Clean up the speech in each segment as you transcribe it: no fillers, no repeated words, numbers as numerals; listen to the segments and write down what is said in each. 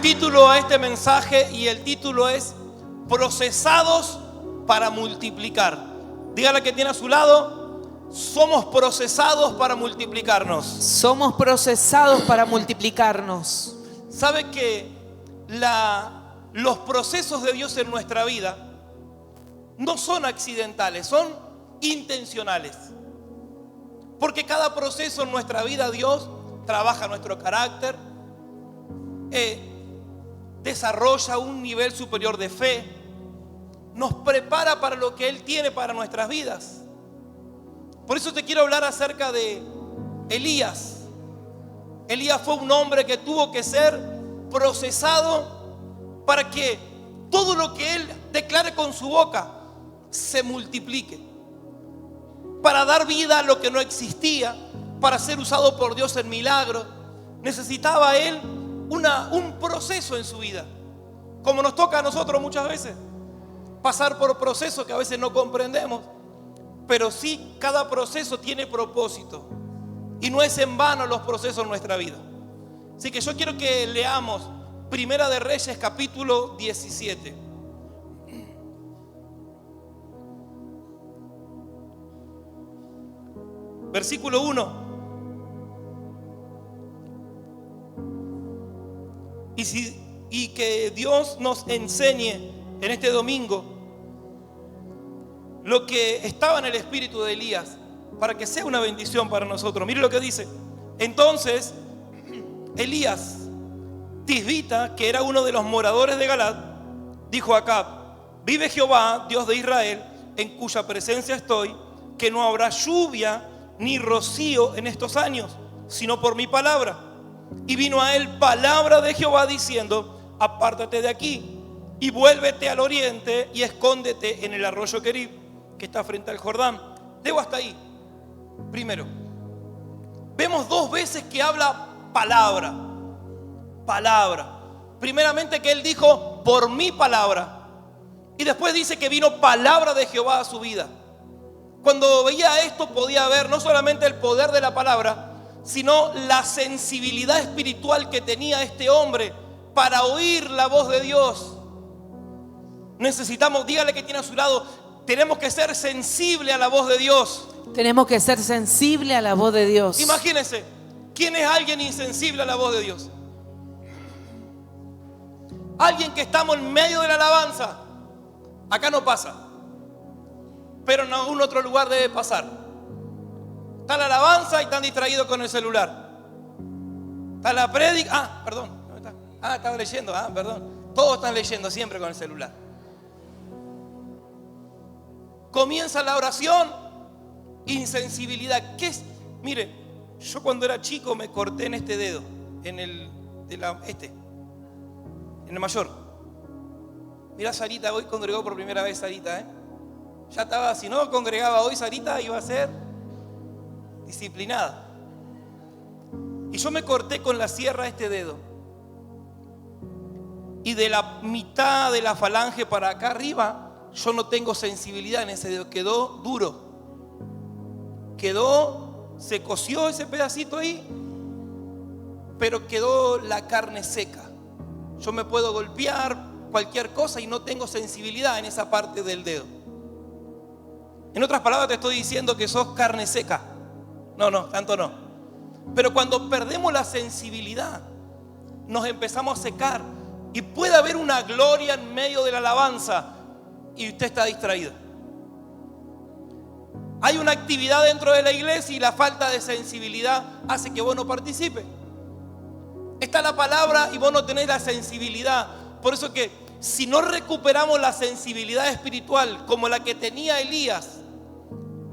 título a este mensaje y el título es Procesados para multiplicar. Dígale que tiene a su lado: somos procesados para multiplicarnos. Somos procesados para multiplicarnos. ¿Sabe que los procesos de Dios en nuestra vida no son accidentales, son intencionales? Porque cada proceso en nuestra vida Dios trabaja nuestro carácter, desarrolla un nivel superior de fe, nos prepara para lo que Él tiene para nuestras vidas. Por eso te quiero hablar acerca de Elías. Elías fue un hombre que tuvo que ser procesado para que todo lo que él declare con su boca se multiplique, para dar vida a lo que no existía, para ser usado por Dios en milagros. Necesitaba él un proceso en su vida, como nos toca a nosotros muchas veces, pasar por procesos que a veces no comprendemos, pero sí cada proceso tiene propósito y no es en vano los procesos en nuestra vida. Así que yo quiero que leamos Primera de Reyes capítulo 17. Versículo 1. Y que Dios nos enseñe en este domingo lo que estaba en el espíritu de Elías, para que sea una bendición para nosotros. Mire lo que dice. Entonces Elías, tisbita, que era uno de los moradores de Galaad, dijo a Acab: vive Jehová, Dios de Israel, en cuya presencia estoy, que no habrá lluvia ni rocío en estos años, sino por mi palabra. Y vino a él palabra de Jehová diciendo: apártate de aquí y vuélvete al oriente y escóndete en el arroyo Querib, que está frente al Jordán. Debo hasta ahí. Primero, vemos dos veces que habla palabra. Primeramente que él dijo: por mi palabra. Y después dice que vino palabra de Jehová a su vida. Cuando veía esto podía ver no solamente el poder de la palabra, sino la sensibilidad espiritual que tenía este hombre para oír la voz de Dios. Necesitamos, dígale que tiene a su lado, tenemos que ser sensibles a la voz de Dios. Tenemos que ser sensibles a la voz de Dios. Imagínense, ¿quién es alguien insensible a la voz de Dios? Alguien que estamos en medio de la alabanza. Acá no pasa, pero en algún otro lugar debe pasar. Está la alabanza y están distraídos con el celular. Está la prédica. Perdón. Estaba leyendo. Perdón. Todos están leyendo siempre con el celular. Comienza la oración. Insensibilidad. ¿Qué es? Mire, yo cuando era chico me corté en este dedo, en el mayor. Mirá, Sarita, hoy congregó por primera vez Sarita, Ya estaba, si no congregaba hoy Sarita, iba a ser disciplinada. Y yo me corté con la sierra este dedo. Y de la mitad de la falange para acá arriba, yo no tengo sensibilidad en ese dedo. Quedó duro. Se cosió ese pedacito ahí, pero quedó la carne seca. Yo me puedo golpear cualquier cosa y no tengo sensibilidad en esa parte del dedo. En otras palabras te estoy diciendo que sos carne seca. No, tanto no. Pero cuando perdemos la sensibilidad, nos empezamos a secar y puede haber una gloria en medio de la alabanza y usted está distraído. Hay una actividad dentro de la iglesia y la falta de sensibilidad hace que vos no participes. Está la palabra y vos no tenés la sensibilidad. Por eso que si no recuperamos la sensibilidad espiritual como la que tenía Elías,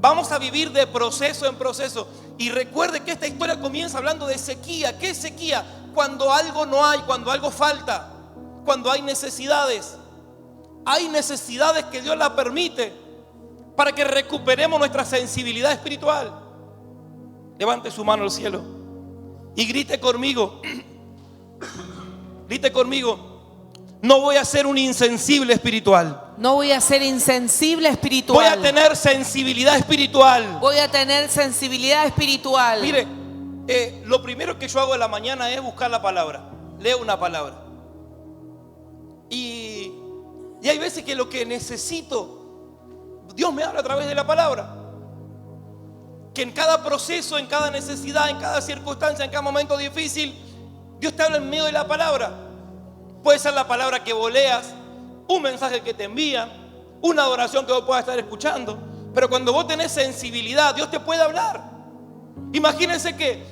vamos a vivir de proceso en proceso. Y recuerde que esta historia comienza hablando de sequía. ¿Qué es sequía? Cuando algo no hay, cuando algo falta, cuando hay necesidades. Hay necesidades que Dios la permite para que recuperemos nuestra sensibilidad espiritual. Levante su mano al cielo y grite conmigo. Grite conmigo. No voy a ser un insensible espiritual. No voy a ser insensible espiritual. Voy a tener sensibilidad espiritual. Voy a tener sensibilidad espiritual. Mire, lo primero que yo hago en la mañana es buscar la palabra. Leo una palabra. Y hay veces que lo que necesito, Dios me habla a través de la palabra. Que en cada proceso, en cada necesidad, en cada circunstancia, en cada momento difícil, Dios te habla en medio de la palabra. Puede ser la palabra que vos leas, un mensaje que te envían, una adoración que vos puedas estar escuchando. Pero cuando vos tenés sensibilidad, Dios te puede hablar. Imagínense que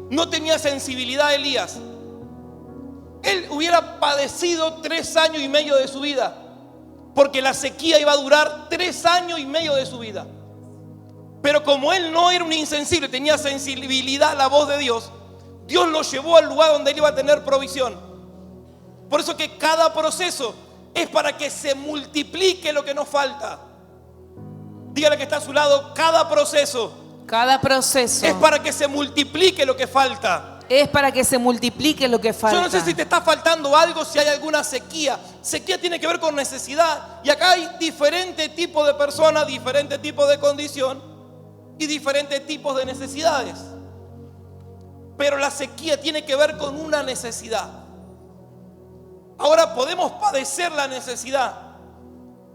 no tenía sensibilidad Elías. Él hubiera padecido 3 años y medio de su vida, porque la sequía iba a durar 3 años y medio de su vida. Pero como él no era un insensible, tenía sensibilidad a la voz de Dios, Dios lo llevó al lugar donde él iba a tener provisión. Por eso que cada proceso es para que se multiplique lo que nos falta. Dígale que está a su lado, cada proceso es para que se multiplique lo que falta. Es para que se multiplique lo que falta. Yo no sé si te está faltando algo, si hay alguna sequía. Sequía tiene que ver con necesidad. Y acá hay diferentes tipos de personas, diferentes tipos de condición y diferentes tipos de necesidades. Pero la sequía tiene que ver con una necesidad. Ahora podemos padecer la necesidad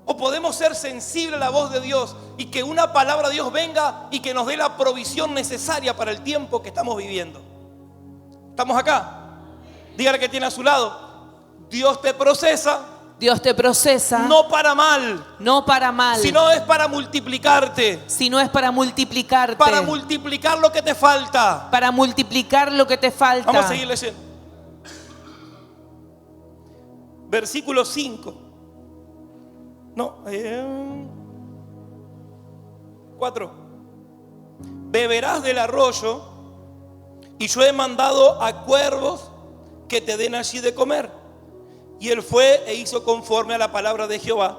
o podemos ser sensibles a la voz de Dios y que una palabra de Dios venga y que nos dé la provisión necesaria para el tiempo que estamos viviendo. ¿Estamos acá? Dígale que tiene a su lado. Dios te procesa. Dios te procesa. No para mal. No para mal. Sino es para multiplicarte. Sino es para multiplicarte. Para multiplicar lo que te falta. Para multiplicar lo que te falta. Vamos a seguir leyendo. Versículo 5. No. 4. Beberás del arroyo, y yo he mandado a cuervos que te den allí de comer. Y él fue e hizo conforme a la palabra de Jehová.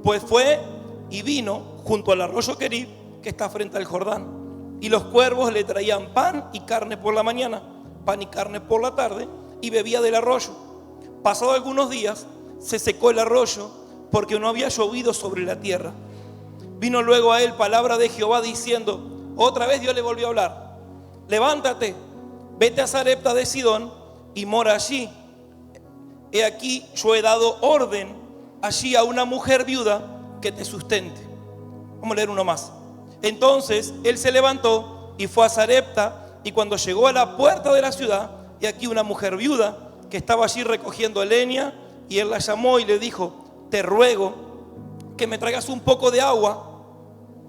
Pues fue y vino junto al arroyo Querib, que está frente al Jordán. Y los cuervos le traían pan y carne por la mañana, pan y carne por la tarde, y bebía del arroyo. Pasado algunos días, se secó el arroyo, porque no había llovido sobre la tierra. Vino luego a él palabra de Jehová diciendo, otra vez Dios le volvió a hablar: levántate, vete a Sarepta de Sidón y mora allí. He aquí yo he dado orden allí a una mujer viuda que te sustente. Vamos a leer uno más. Entonces él se levantó y fue a Sarepta, y cuando llegó a la puerta de la ciudad, he aquí una mujer viuda que estaba allí recogiendo leña, y él la llamó y le dijo: te ruego que me traigas un poco de agua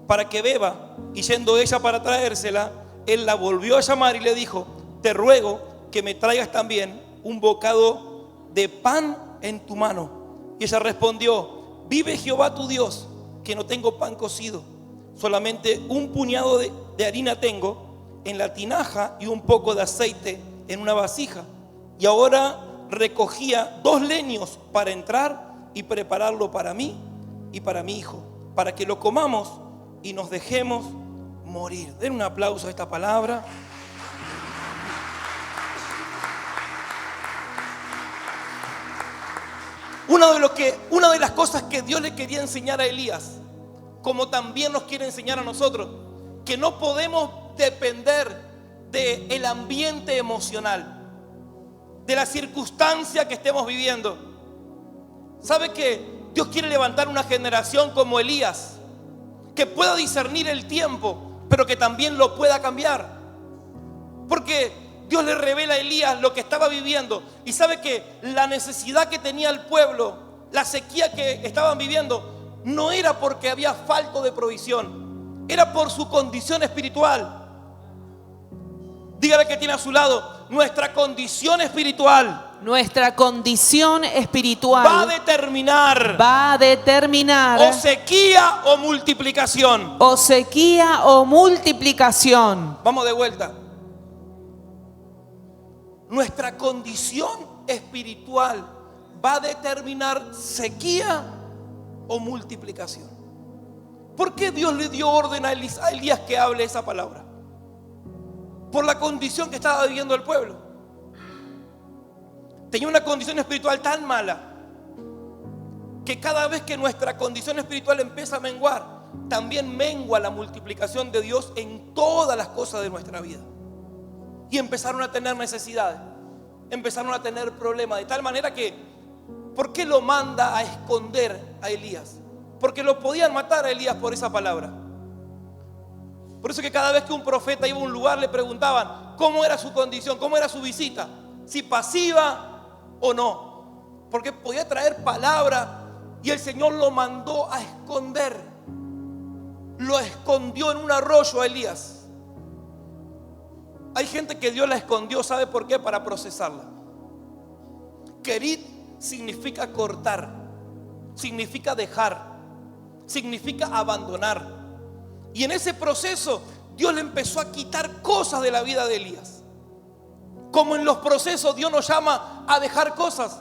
para que beba. Y yendo ella para traérsela, él la volvió a llamar y le dijo: te ruego que me traigas también un bocado de pan en tu mano. Y ella respondió: vive Jehová tu Dios, que no tengo pan cocido, solamente un puñado de harina tengo en la tinaja y un poco de aceite en una vasija. Y ahora recogía 2 leños para entrar y prepararlo para mí y para mi hijo, para que lo comamos y nos dejemos morir. Den un aplauso a esta palabra. Una de las cosas que Dios le quería enseñar a Elías, como también nos quiere enseñar a nosotros, que no podemos depender del ambiente emocional, de la circunstancia que estemos viviendo. ¿Sabe que Dios quiere levantar una generación como Elías, que pueda discernir el tiempo, pero que también lo pueda cambiar? Porque Dios le revela a Elías lo que estaba viviendo, y sabe que la necesidad que tenía el pueblo, la sequía que estaban viviendo, no era porque había falta de provisión, era por su condición espiritual. Dígale que tiene a su lado: nuestra condición espiritual. Nuestra condición espiritual va a determinar o sequía o multiplicación. O sequía o multiplicación. Vamos de vuelta. Nuestra condición espiritual va a determinar sequía o multiplicación. ¿Por qué Dios le dio orden a Elías que hable esa palabra? Por la condición que estaba viviendo el pueblo. Tenía una condición espiritual tan mala que cada vez que nuestra condición espiritual empieza a menguar, también mengua la multiplicación de Dios en todas las cosas de nuestra vida. Y empezaron a tener necesidades, empezaron a tener problemas, de tal manera que ¿Por qué lo manda a esconder a Elías? Porque lo podían matar a Elías por esa palabra. Por eso que cada vez que un profeta iba a un lugar le preguntaban cómo era su condición, cómo era su visita, si pasiva o no. Porque podía traer palabra y el Señor lo mandó a esconder. Lo escondió en un arroyo a Elías. Hay gente que Dios la escondió, ¿sabe por qué? Para procesarla. Kerit significa cortar, significa dejar, significa abandonar. Y en ese proceso Dios le empezó a quitar cosas de la vida de Elías. Como en los procesos Dios nos llama a dejar cosas,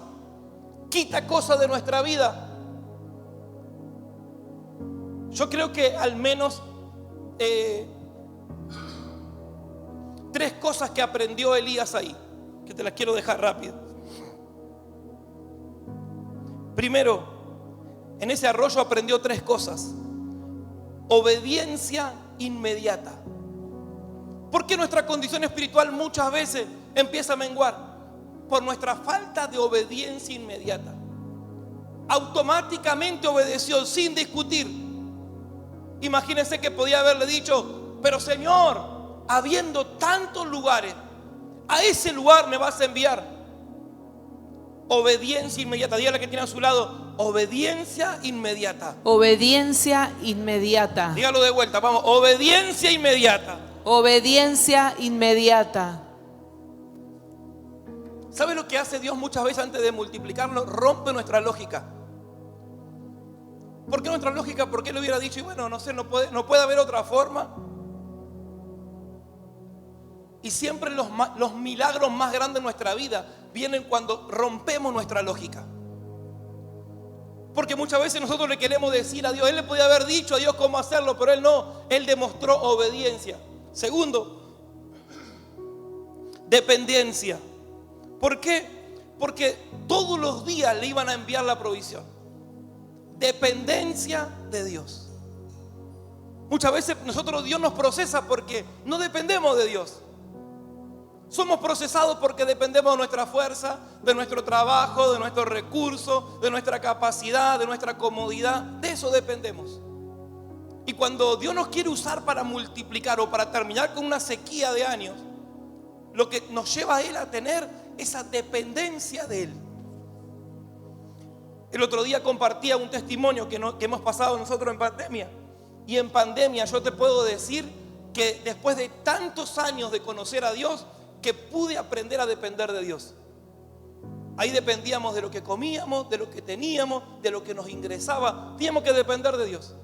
quita cosas de nuestra vida. Yo creo que al menos 3 cosas que aprendió Elías ahí, que te las quiero dejar rápido. Primero, en ese arroyo aprendió 3 cosas. Obediencia inmediata. Porque nuestra condición espiritual muchas veces empieza a menguar por nuestra falta de obediencia inmediata. Automáticamente obedeció sin discutir. Imagínense que podía haberle dicho: pero Señor, habiendo tantos lugares, a ese lugar me vas a enviar. Obediencia inmediata. Dígale que tiene a su lado: obediencia inmediata. Obediencia inmediata. Dígalo de vuelta, vamos: obediencia inmediata. Obediencia inmediata. ¿Sabe lo que hace Dios muchas veces antes de multiplicarlo? Rompe nuestra lógica. ¿Por qué nuestra lógica? ¿Por qué le hubiera dicho? Y bueno, no sé, no puede haber otra forma. Y siempre los milagros más grandes de nuestra vida vienen cuando rompemos nuestra lógica. Porque muchas veces nosotros le queremos decir a Dios, Él le podía haber dicho a Dios cómo hacerlo, pero Él no. Él demostró obediencia. Segundo, dependencia. ¿Por qué? Porque todos los días le iban a enviar la provisión. Dependencia de Dios. Muchas veces Dios nos procesa porque no dependemos de Dios. Somos procesados porque dependemos de nuestra fuerza, de nuestro trabajo, de nuestros recursos, de nuestra capacidad, de nuestra comodidad. De eso dependemos. Y cuando Dios nos quiere usar para multiplicar o para terminar con una sequía de años, lo que nos lleva a Él a tener esa dependencia de Él. El otro día compartía un testimonio que hemos pasado nosotros en pandemia. Y en pandemia yo te puedo decir que después de tantos años de conocer a Dios, que pude aprender a depender de Dios. Ahí dependíamos de lo que comíamos, de lo que teníamos, de lo que nos ingresaba. Teníamos que depender de Dios.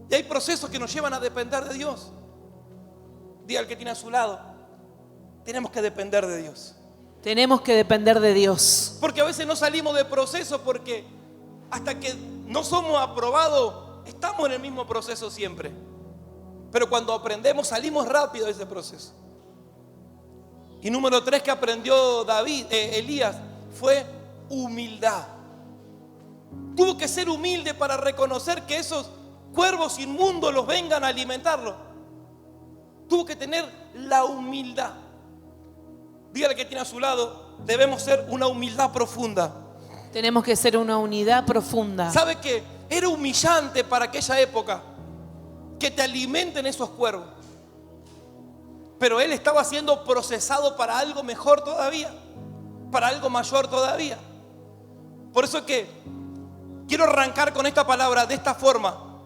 Y hay procesos que nos llevan a depender de Dios. Diga al que tiene a su lado: tenemos que depender de Dios. Tenemos que depender de Dios. Porque a veces no salimos de proceso porque hasta que no somos aprobados, estamos en el mismo proceso siempre. Pero cuando aprendemos, salimos rápido de ese proceso. Y número 3 que aprendió Elías fue humildad. Tuvo que ser humilde para reconocer que esos cuervos inmundos los vengan a alimentarlo. Tuvo que tener la humildad. Dígale que tiene a su lado: debemos ser una humildad profunda. Tenemos que ser una unidad profunda. ¿Sabe que era humillante para aquella época que te alimenten esos cuervos? Pero él estaba siendo procesado para algo mejor todavía, para algo mayor todavía. Por eso es que quiero arrancar con esta palabra de esta forma,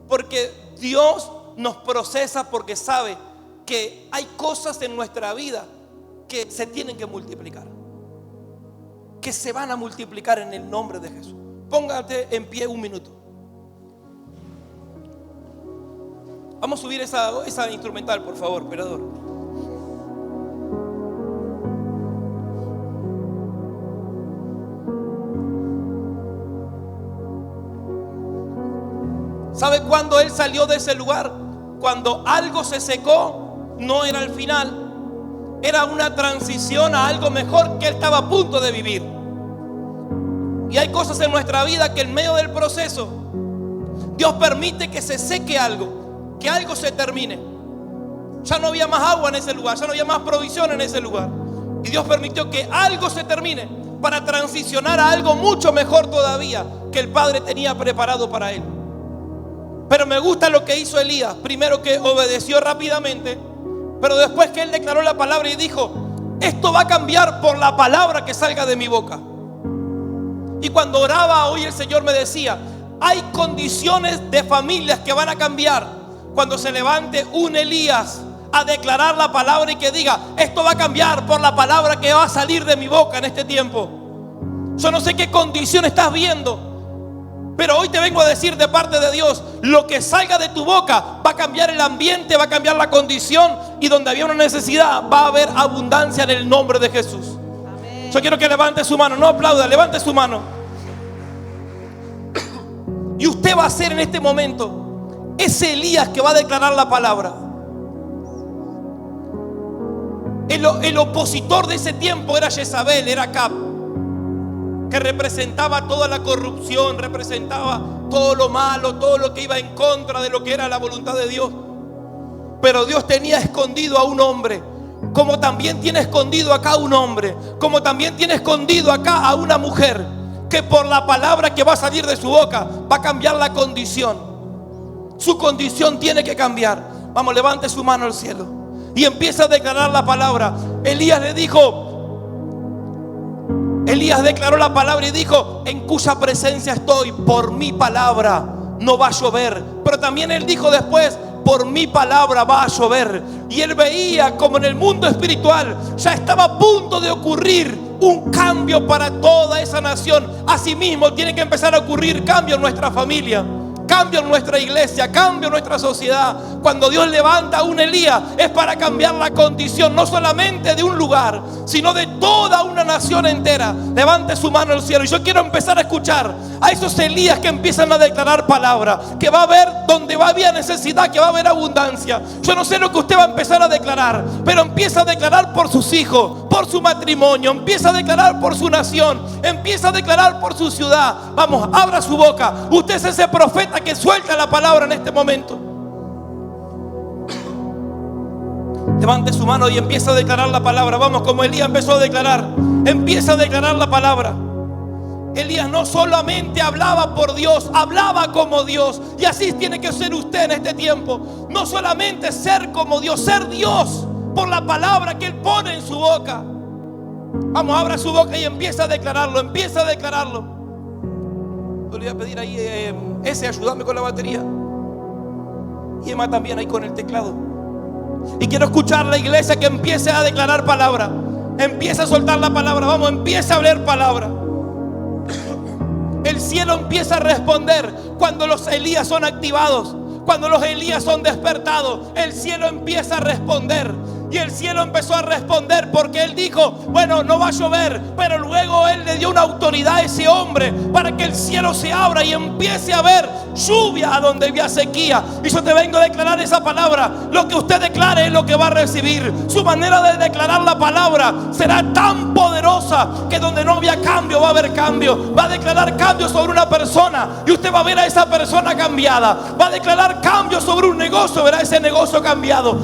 porque Dios nos procesa porque sabe que hay cosas en nuestra vida que se tienen que multiplicar, que se van a multiplicar en el nombre de Jesús. Póngate en pie un minuto. Vamos a subir esa instrumental, por favor, operador. ¿Sabe cuándo él salió de ese lugar? Cuando algo se secó, no era el final. Era una transición a algo mejor que él estaba a punto de vivir. Y hay cosas en nuestra vida que en medio del proceso Dios permite que se seque algo, que algo se termine. Ya no había más agua en ese lugar, ya no había más provisión en ese lugar. Y Dios permitió que algo se termine para transicionar a algo mucho mejor todavía que el Padre tenía preparado para él. Pero me gusta lo que hizo Elías. Primero, que obedeció rápidamente, pero después que él declaró la palabra y dijo: esto va a cambiar por la palabra que salga de mi boca. Y cuando oraba hoy, el Señor me decía: hay condiciones de familias que van a cambiar cuando se levante un Elías a declarar la palabra y que diga: esto va a cambiar por la palabra que va a salir de mi boca en este tiempo. Yo no sé qué condición estás viendo, pero hoy te vengo a decir de parte de Dios: lo que salga de tu boca va a cambiar el ambiente, va a cambiar la condición, y donde había una necesidad va a haber abundancia en el nombre de Jesús. Amén. Yo quiero que levante su mano, no aplauda, levante su mano. Y usted va a ser en este momento ese Elías que va a declarar la palabra. El opositor de ese tiempo era Jezabel, era Acab, que representaba toda la corrupción, representaba todo lo malo, todo lo que iba en contra de lo que era la voluntad de Dios. Pero Dios tenía escondido a un hombre, como también tiene escondido acá un hombre, como también tiene escondido acá a una mujer, que por la palabra que va a salir de su boca va a cambiar la condición. Su condición tiene que cambiar. Vamos, levante su mano al cielo y empieza a declarar la palabra. Elías declaró la palabra y dijo: en cuya presencia estoy, por mi palabra no va a llover. Pero también él dijo después: por mi palabra va a llover. Y él veía como en el mundo espiritual ya estaba a punto de ocurrir un cambio para toda esa nación. Asimismo tiene que empezar a ocurrir cambio en nuestra familia, cambio en nuestra iglesia, cambio en nuestra sociedad. Cuando Dios levanta a un Elías es para cambiar la condición, no solamente de un lugar, sino de toda una nación entera. Levante su mano al cielo. Y yo quiero empezar a escuchar a esos Elías que empiezan a declarar palabra, que va a haber donde va a haber necesidad, que va a haber abundancia. Yo no sé lo que usted va a empezar a declarar, pero empieza a declarar por sus hijos, por su matrimonio, empieza a declarar por su nación, empieza a declarar por su ciudad. Vamos, abra su boca. Usted es ese profeta que suelta la palabra en este momento. Levante su mano y empieza a declarar la palabra. Vamos, como Elías empezó a declarar. Empieza a declarar la palabra. Elías no solamente hablaba por Dios, hablaba como Dios. Y así tiene que ser usted en este tiempo. No solamente ser como Dios, ser Dios por la palabra que Él pone en su boca. Vamos, abra su boca y empieza a declararlo. Empieza a declararlo. Yo le voy a pedir ahí, ayúdame con la batería. Y Emma también ahí con el teclado. Y quiero escuchar a la iglesia que empiece a declarar palabra. Empieza a soltar la palabra. Vamos, empieza a hablar palabra. El cielo empieza a responder cuando los Elías son activados. Cuando los Elías son despertados, el cielo empieza a responder. Y el cielo empezó a responder porque él dijo: bueno, no va a llover. Pero luego él le dio una autoridad a ese hombre para que el cielo se abra y empiece a haber lluvia a donde había sequía. Y yo te vengo a declarar esa palabra. Lo que usted declare es lo que va a recibir. Su manera de declarar la palabra será tan poderosa que donde no había cambio va a haber cambio. Va a declarar cambio sobre una persona y usted va a ver a esa persona cambiada. Va a declarar cambio sobre un negocio, verá ese negocio cambiado.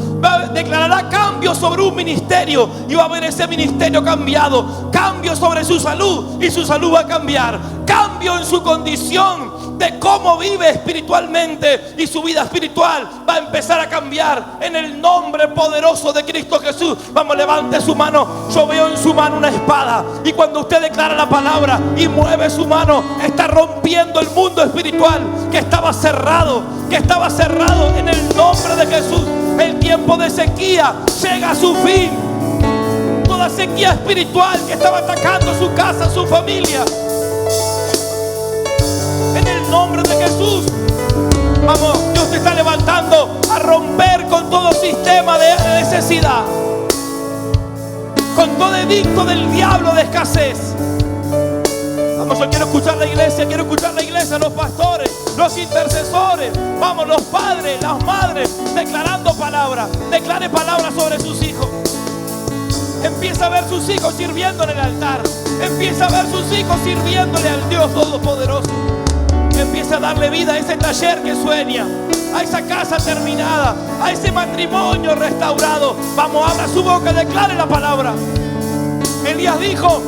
Declarará cambio sobre un ministerio y va a ver ese ministerio cambiado. Cambio sobre su salud y su salud va a cambiar. Cambio en su condición de cómo vive espiritualmente y su vida espiritual va a empezar a cambiar en el nombre poderoso de Cristo Jesús. Vamos, levante su mano. Yo veo en su mano una espada, y cuando usted declara la palabra y mueve su mano, está rompiendo el mundo espiritual que estaba cerrado en el nombre de Jesús. El tiempo de sequía llega a su fin. Toda sequía espiritual que estaba atacando su casa, su familia, en el nombre de Jesús. Vamos, Dios te está levantando a romper con todo sistema de necesidad, con todo edicto del diablo de escasez. Vamos, yo quiero escuchar la iglesia, los pastores, los intercesores, vamos, los padres, las madres, declarando palabra. Declare palabra sobre sus hijos. Empieza a ver sus hijos sirviendo en el altar. Empieza a ver sus hijos sirviéndole al Dios Todopoderoso. Empieza a darle vida a ese taller que sueña, a esa casa terminada, a ese matrimonio restaurado. Vamos, abra su boca, declare la palabra. Elías dijo: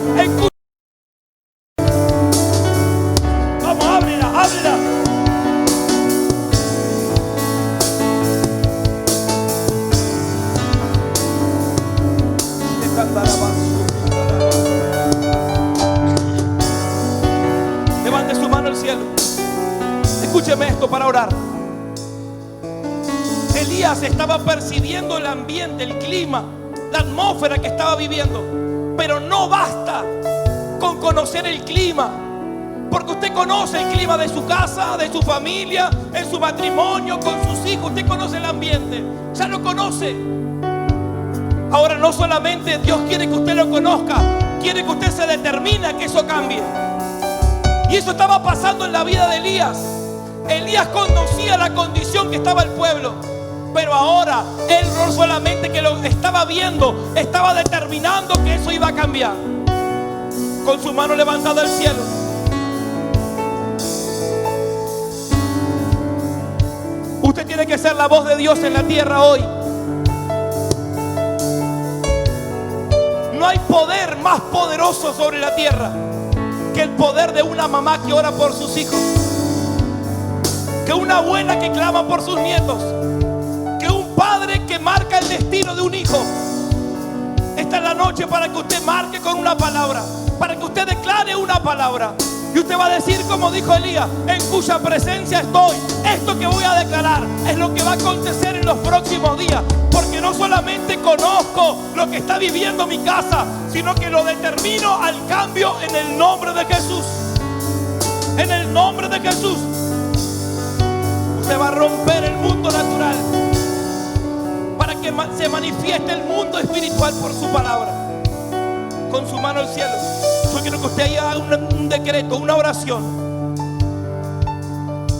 mano al cielo. Escúcheme esto para orar. Elías estaba percibiendo el ambiente, el clima, la atmósfera que estaba viviendo. Pero no basta con conocer el clima, porque usted conoce el clima de su casa, de su familia, en su matrimonio, con sus hijos. Usted conoce el ambiente, ya lo conoce. Ahora no solamente Dios quiere que usted lo conozca, quiere que usted se determine a que eso cambie. Y eso estaba pasando en la vida de Elías. Elías conocía la condición que estaba el pueblo, pero ahora él no solamente que lo estaba viendo, estaba determinando que eso iba a cambiar. Con su mano levantada al cielo, usted tiene que ser la voz de Dios en la tierra hoy. No hay poder más poderoso sobre la tierra que el poder de una mamá que ora por sus hijos, que una abuela que clama por sus nietos, que un padre que marca el destino de un hijo. Esta es la noche para que usted marque con una palabra, para que usted declare una palabra. Y usted va a decir como dijo Elías: en cuya presencia estoy. Esto que voy a declarar es lo que va a acontecer en los próximos días. Porque no solamente conozco lo que está viviendo mi casa, sino que lo determino al cambio en el nombre de Jesús. En el nombre de Jesús. Usted va a romper el mundo natural para que se manifieste el mundo espiritual por su palabra. Con su mano al cielo, yo quiero que usted haga un decreto, una oración,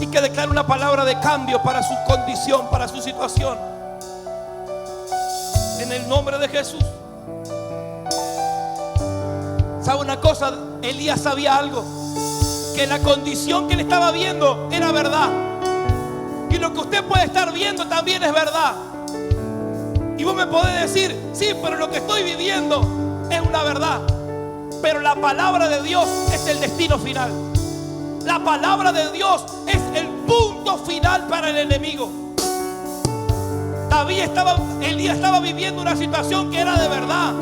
y que declare una palabra de cambio para su condición, para su situación. En el nombre de Jesús. ¿Sabe una cosa? Elías sabía algo, que la condición que él estaba viendo era verdad, y lo que usted puede estar viendo también es verdad. Y vos me podés decir: sí, pero lo que estoy viviendo es una verdad. Pero la palabra de Dios es el destino final. La palabra de Dios es el punto final para el enemigo. Elías estaba viviendo una situación que era de verdad.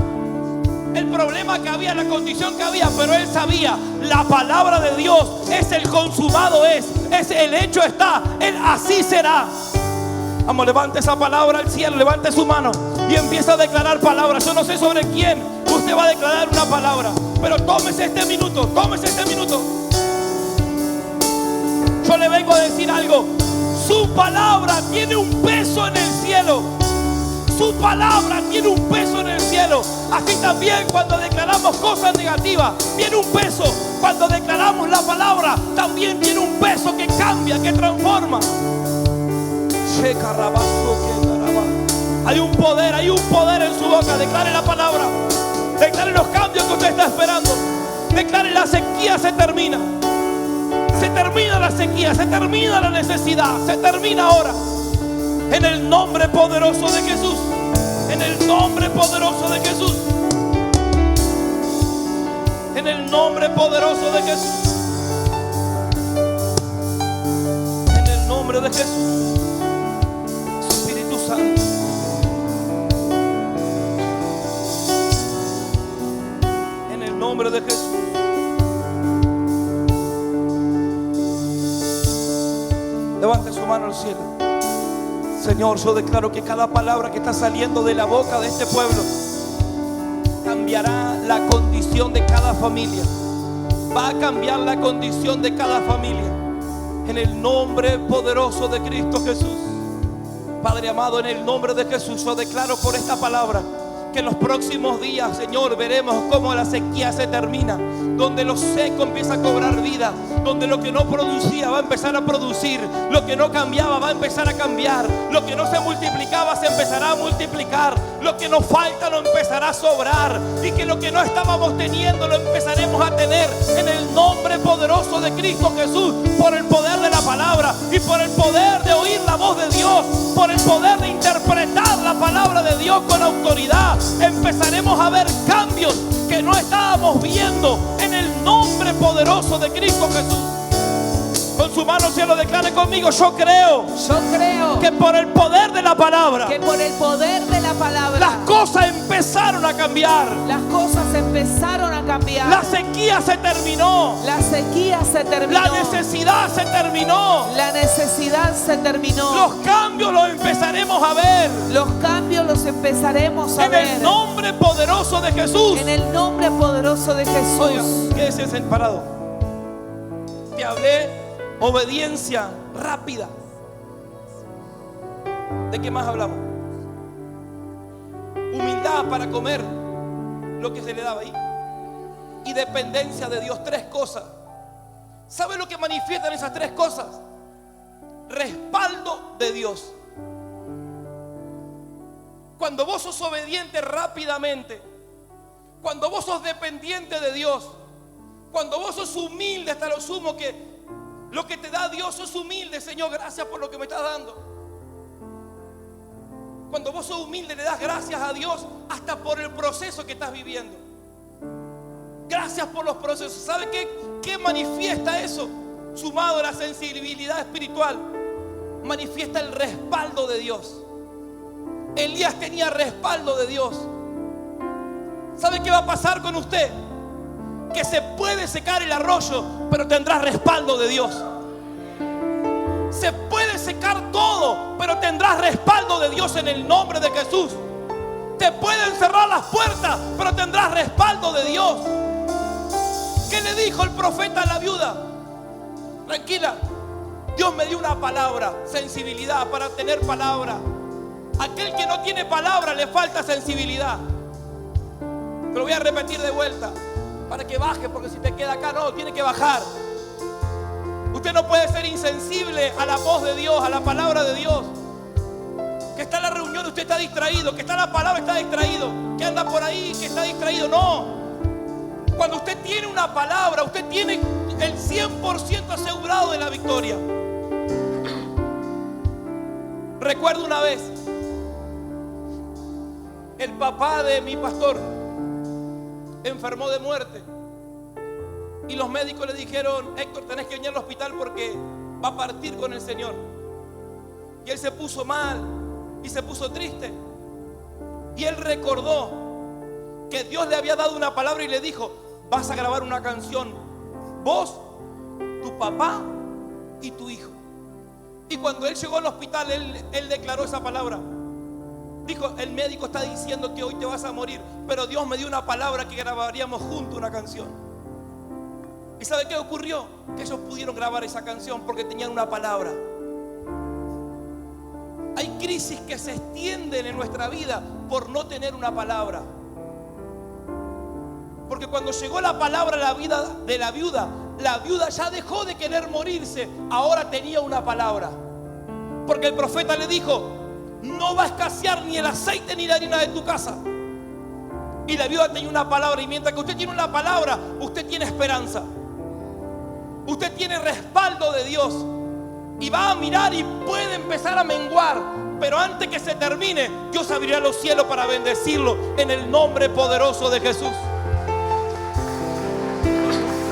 El problema que había, la condición que había, pero él sabía: la palabra de Dios es el consumado, es el hecho está, él así será. Vamos, levante esa palabra al cielo, levante su mano y empieza a declarar palabras. Yo no sé sobre quién usted va a declarar una palabra, pero tómese este minuto, tómese este minuto. Yo le vengo a decir algo: su palabra tiene un peso en el cielo. Su palabra tiene un peso en el cielo. Así también cuando declaramos cosas negativas tiene un peso. Cuando declaramos la palabra también tiene un peso que cambia, que transforma. Hay un poder en su boca. Declare la palabra. Declare los cambios que usted está esperando. Declare: la sequía se termina. Se termina la sequía, se termina la necesidad, se termina ahora. En el nombre poderoso de Jesús. En el nombre poderoso de Jesús. En el nombre poderoso de Jesús. En el nombre de Jesús. Espíritu Santo. En el nombre de Jesús. Levante su mano al cielo. Señor, yo declaro que cada palabra que está saliendo de la boca de este pueblo cambiará la condición de cada familia. Va a cambiar la condición de cada familia. En el nombre poderoso de Cristo Jesús. Padre amado, en el nombre de Jesús, yo declaro por esta palabra que en los próximos días, Señor, veremos cómo la sequía se termina, donde lo seco empieza a cobrar vida, donde lo que no producía va a empezar a producir, lo que no cambiaba va a empezar a cambiar, lo que no se multiplicaba se empezará a multiplicar, lo que nos falta no empezará a sobrar, y que lo que no estábamos teniendo lo empezaremos a tener en el nombre poderoso de Cristo Jesús, por el poder de la palabra y por el poder de oír la voz de Dios, por el poder de interpretar la palabra de Dios con autoridad. Empezaremos a ver cambios que no estábamos viendo en el nombre poderoso de Cristo Jesús. Con su mano cielo, declare conmigo: yo creo Yo creo que por el poder de la palabra que por el poder de la palabra las cosas empezaron a cambiar. las cosas empezaron a cambiar. La sequía se terminó. La sequía se terminó. La necesidad se terminó. La necesidad se terminó. Los cambios los empezaremos a ver. Los cambios los empezaremos a En ver. el nombre poderoso de Jesús. En el nombre poderoso de Jesús. Oiga, quédese parado. Te hablé obediencia rápida. ¿De qué más hablamos? Humildad para comer lo que se le daba ahí. Y dependencia de Dios. 3 cosas. ¿Sabe lo que manifiestan esas 3 cosas? Respaldo de Dios. Cuando vos sos obediente rápidamente, cuando vos sos dependiente de Dios, cuando vos sos humilde hasta lo sumo, que lo que te da Dios, sos humilde: Señor, gracias por lo que me estás dando. Cuando vos sos humilde, le das gracias a Dios hasta por el proceso que estás viviendo. Gracias por los procesos. ¿Sabe qué manifiesta eso? Sumado a la sensibilidad espiritual, manifiesta el respaldo de Dios. Elías tenía respaldo de Dios. ¿Sabe qué va a pasar con usted? Que se puede secar el arroyo, pero tendrás respaldo de Dios. Se puede secar todo, pero tendrás respaldo de Dios en el nombre de Jesús. Te pueden cerrar las puertas, pero tendrás respaldo de Dios. ¿Qué le dijo el profeta a la viuda? Tranquila, Dios me dio una palabra, sensibilidad para tener palabra. Aquel que no tiene palabra le falta sensibilidad. Pero voy a repetir de vuelta para que baje, porque si te queda acá, no, tiene que bajar. Usted no puede ser insensible a la voz de Dios, a la palabra de Dios. Que está en la reunión, usted está distraído. Que está en la palabra, está distraído. Que anda por ahí, que está distraído. No. Cuando usted tiene una palabra, usted tiene el 100% asegurado de la victoria. Recuerdo una vez, el papá de mi pastor enfermó de muerte. Y los médicos le dijeron: Héctor, tenés que venir al hospital porque va a partir con el Señor. Y él se puso mal y se puso triste. Y él recordó que Dios le había dado una palabra y le dijo: vas a grabar una canción, vos, tu papá y tu hijo. Y cuando él llegó al hospital, él declaró esa palabra. Dijo: el médico está diciendo que hoy te vas a morir, pero Dios me dio una palabra que grabaríamos juntos una canción. ¿Y sabe qué ocurrió? Que ellos pudieron grabar esa canción porque tenían una palabra. Hay crisis que se extienden en nuestra vida por no tener una palabra. Porque cuando llegó la palabra a la vida de la viuda ya dejó de querer morirse, ahora tenía una palabra. Porque el profeta le dijo: no va a escasear ni el aceite ni la harina de tu casa. Y la viuda tenía una palabra. Y mientras que usted tiene una palabra, usted tiene esperanza. Usted tiene respaldo de Dios. Y va a mirar y puede empezar a menguar. Pero antes que se termine, Dios abrirá los cielos para bendecirlo en el nombre poderoso de Jesús.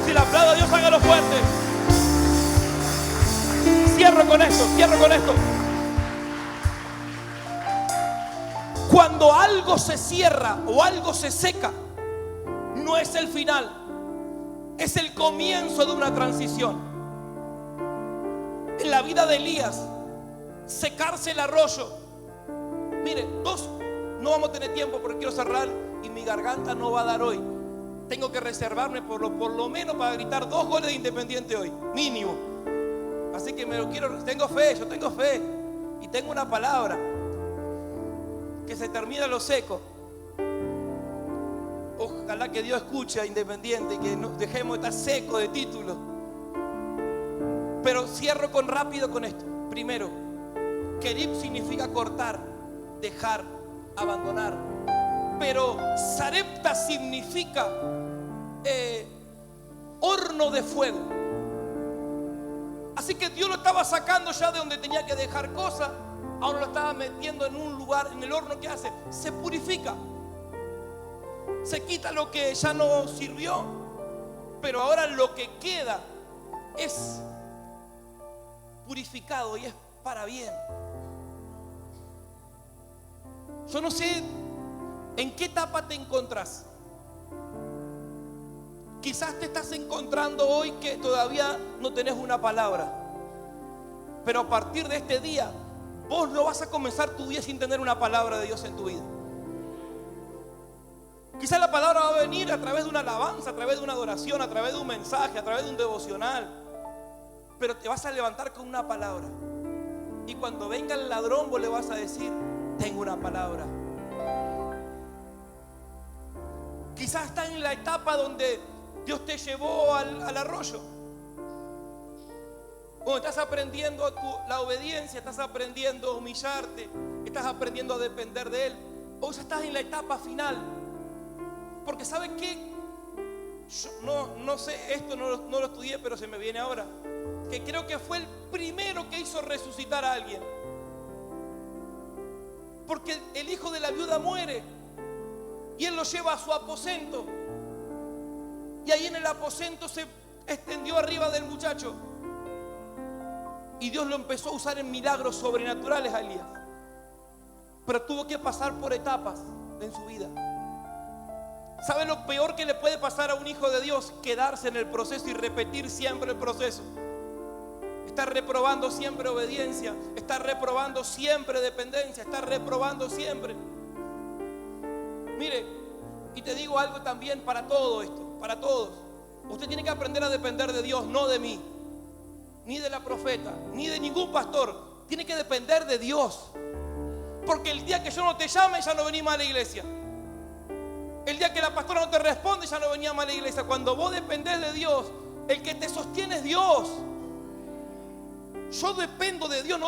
Si le aplaudo a Dios, hágalo fuerte. Cierro con esto. Cuando algo se cierra o algo se seca, no es el final, es el comienzo de una transición. En la vida de Elías, secarse el arroyo. Mire, no vamos a tener tiempo porque quiero cerrar y mi garganta no va a dar hoy. Tengo que reservarme por lo menos para gritar 2 goles de Independiente hoy, mínimo. Así que yo tengo fe y tengo una palabra. Que se termina lo seco. Ojalá que Dios escuche a Independiente y que no dejemos de estar secos de títulos. Pero cierro rápido con esto. Primero, Kerib significa cortar, dejar, abandonar. Pero Sarepta significa horno de fuego. Así que Dios lo estaba sacando ya de donde tenía que dejar cosas. Ahora lo estaba metiendo en un lugar, en el horno. ¿Qué hace? Se purifica. Se quita lo que ya no sirvió. Pero ahora lo que queda es purificado y es para bien. Yo no sé en qué etapa te encontrás. Quizás te estás encontrando hoy que todavía no tenés una palabra. Pero a partir de este día, vos no vas a comenzar tu día sin tener una palabra de Dios en tu vida. Quizás la palabra va a venir a través de una alabanza, a través de una adoración, a través de un mensaje, a través de un devocional. Pero te vas a levantar con una palabra. Y cuando venga el ladrón, vos le vas a decir: tengo una palabra. Quizás estás en la etapa donde Dios te llevó al arroyo. Cuando estás aprendiendo la obediencia, estás aprendiendo a humillarte, estás aprendiendo a depender de Él. O ya estás en la etapa final. Porque ¿sabe qué? Yo no sé, esto no lo estudié, pero se me viene ahora. Que creo que fue el primero que hizo resucitar a alguien. Porque el hijo de la viuda muere y él lo lleva a su aposento. Y ahí en el aposento se extendió arriba del muchacho. Y Dios lo empezó a usar en milagros sobrenaturales a Elías. Pero tuvo que pasar por etapas en su vida. ¿Sabe lo peor que le puede pasar a un hijo de Dios? Quedarse en el proceso y repetir siempre el proceso. Estar reprobando siempre obediencia, estar reprobando siempre dependencia, estar reprobando siempre. Mire, y te digo algo también para todo esto, para todos. Usted tiene que aprender a depender de Dios, no de mí, ni de la profeta, ni de ningún pastor. Tiene que depender de Dios. Porque el día que yo no te llame, ya no venís más a la iglesia. El día que la pastora no te responde, ya no venía más a la iglesia. Cuando vos dependés de Dios, el que te sostiene es Dios. Yo dependo de Dios,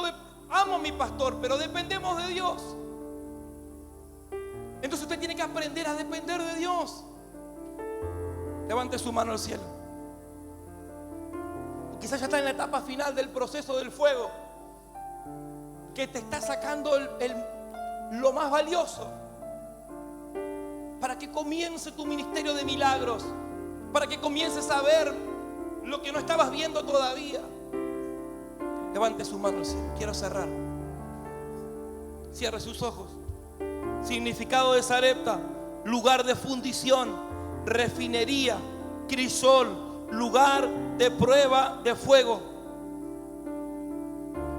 amo a mi pastor, pero dependemos de Dios. Entonces usted tiene que aprender a depender de Dios. Levante su mano al cielo. Quizás ya está en la etapa final del proceso del fuego, que te está sacando lo más valioso, para que comience tu ministerio de milagros, para que comiences a ver lo que no estabas viendo todavía. Levante su mano al cielo. Quiero cerrar. Cierre sus ojos. Significado de Sarepta: lugar de fundición, refinería, crisol, lugar de prueba de fuego.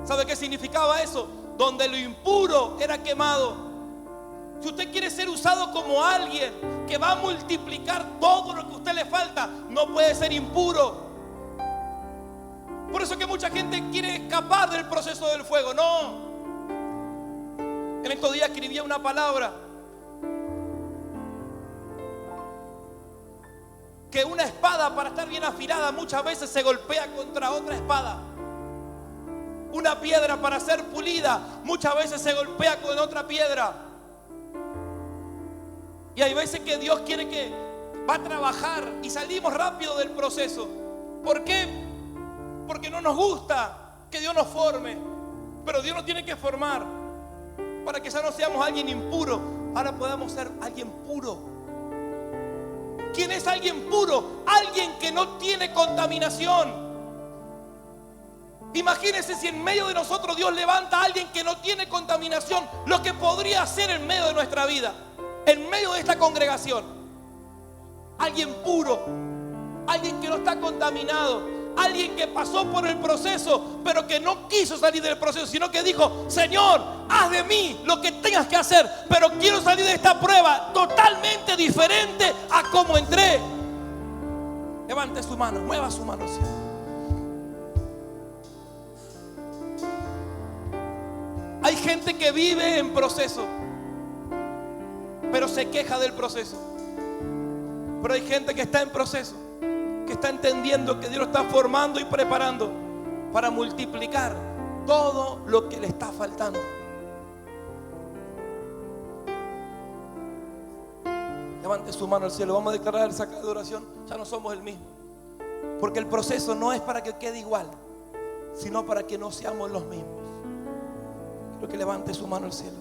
¿Sabe qué significaba eso? Donde lo impuro era quemado. Si usted quiere ser usado como alguien que va a multiplicar todo lo que a usted le falta, no puede ser impuro. Por eso que mucha gente quiere escapar del proceso del fuego. No. En estos días escribía una palabra: que una espada, para estar bien afilada, muchas veces se golpea contra otra espada. Una piedra, para ser pulida, muchas veces se golpea con otra piedra. Y hay veces que Dios quiere que va a trabajar y salimos rápido del proceso. ¿Por qué? Porque no nos gusta que Dios nos forme. Pero Dios nos tiene que formar para que ya no seamos alguien impuro, ahora podamos ser alguien puro. ¿Quién es alguien puro? Alguien que no tiene contaminación. Imagínense si en medio de nosotros Dios levanta a alguien que no tiene contaminación, lo que podría hacer en medio de nuestra vida, en medio de esta congregación. Alguien puro, alguien que no está contaminado, alguien que pasó por el proceso, pero que no quiso salir del proceso, sino que dijo: Señor, haz de mí lo que tengas que hacer, pero quiero salir de esta prueba totalmente diferente a como entré. Levante su mano, mueva su mano, ¿sí? Hay gente que vive en proceso, pero se queja del proceso. Pero hay gente que está en proceso, que está entendiendo que Dios lo está formando y preparando para multiplicar todo lo que le está faltando. Levante su mano al cielo. Vamos a declarar el sacrificio de oración. Ya no somos el mismo, porque el proceso no es para que quede igual, sino para que no seamos los mismos. Quiero que levante su mano al cielo.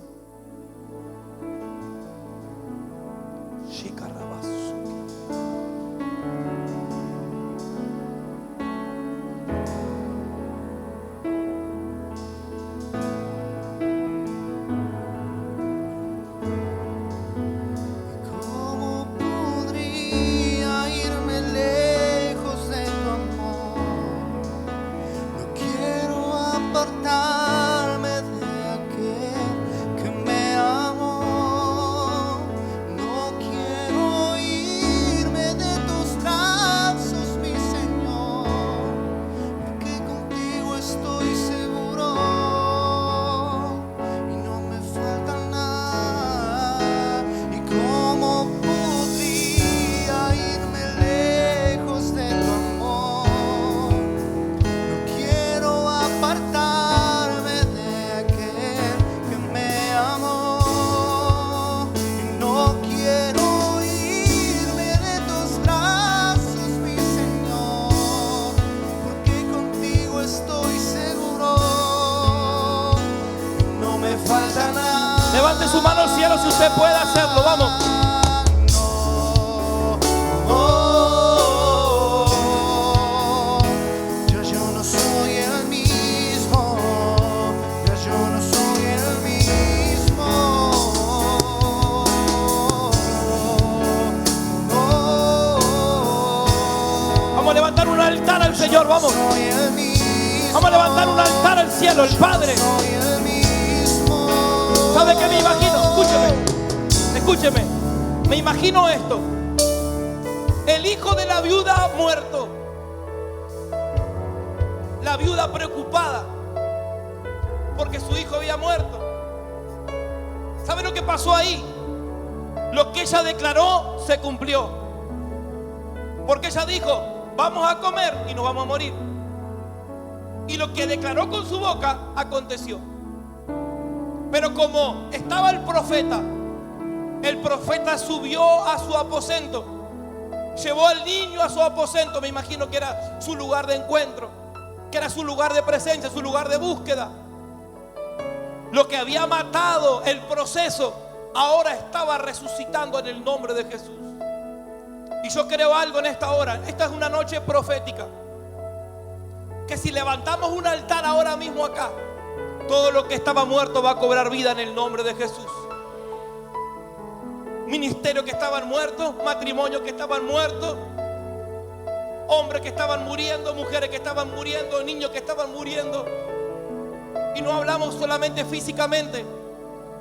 apartarme de aquel que me amó. No quiero irme de tus brazos, mi Señor, porque contigo estoy seguro y no me falta nada. ¿Y cómo podría irme lejos de tu amor? No quiero apartarme de aquel que me amó. Y no quiero irme de tus brazos, mi Señor, porque contigo estoy seguro y no me falta nada. Levante su mano al cielo si usted puede hacerlo. Vamos. Yo no soy el mismo, ya yo no soy el mismo. Vamos a levantar un altar al Señor. Vamos. Soy el mismo. Vamos a levantar un altar al cielo, el Padre. Soy el mismo. ¿Sabe qué me imagino? Escúcheme. Me imagino esto. El hijo de la viuda muerto. La viuda preocupada porque su hijo había muerto. ¿Sabe lo que pasó ahí? Lo que ella declaró se cumplió. Porque ella dijo, vamos a comer y nos vamos a morir. Y lo que declaró con su boca aconteció. Pero como estaba el profeta subió a su aposento, llevó al niño a su aposento. Me imagino que era su lugar de encuentro, que era su lugar de presencia, su lugar de búsqueda. Lo que había matado el proceso ahora estaba resucitando en el nombre de Jesús. Y yo creo algo en esta hora. Esta es una noche profética, que si levantamos un altar ahora mismo acá, todo lo que estaba muerto va a cobrar vida en el nombre de Jesús. Ministerios que estaban muertos, matrimonios que estaban muertos, hombres que estaban muriendo, mujeres que estaban muriendo, niños que estaban muriendo. Y no hablamos solamente físicamente,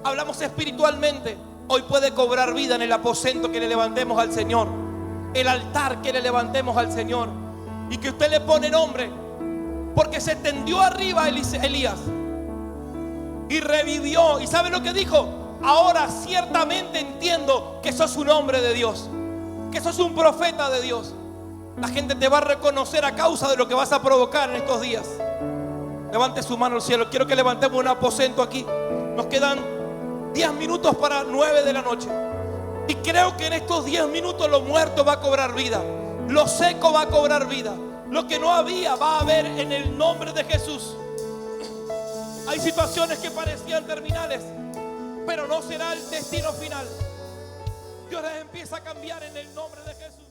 hablamos espiritualmente. Hoy puede cobrar vida en el aposento que le levantemos al Señor, el altar que le levantemos al Señor, y que usted le pone nombre, porque se tendió arriba Elías y revivió. ¿Y sabe lo que dijo? Ahora ciertamente entiendo que sos un hombre de Dios, que sos un profeta de Dios. La gente te va a reconocer a causa de lo que vas a provocar en estos días. Levante su mano al cielo. Quiero que levantemos un aposento aquí. Nos quedan 10 minutos para 9 de la noche. Y creo que en estos 10 minutos lo muerto va a cobrar vida, lo seco va a cobrar vida, lo que no había va a haber en el nombre de Jesús. Hay situaciones que parecían terminales, pero no será el destino final. Dios les empieza a cambiar en el nombre de Jesús.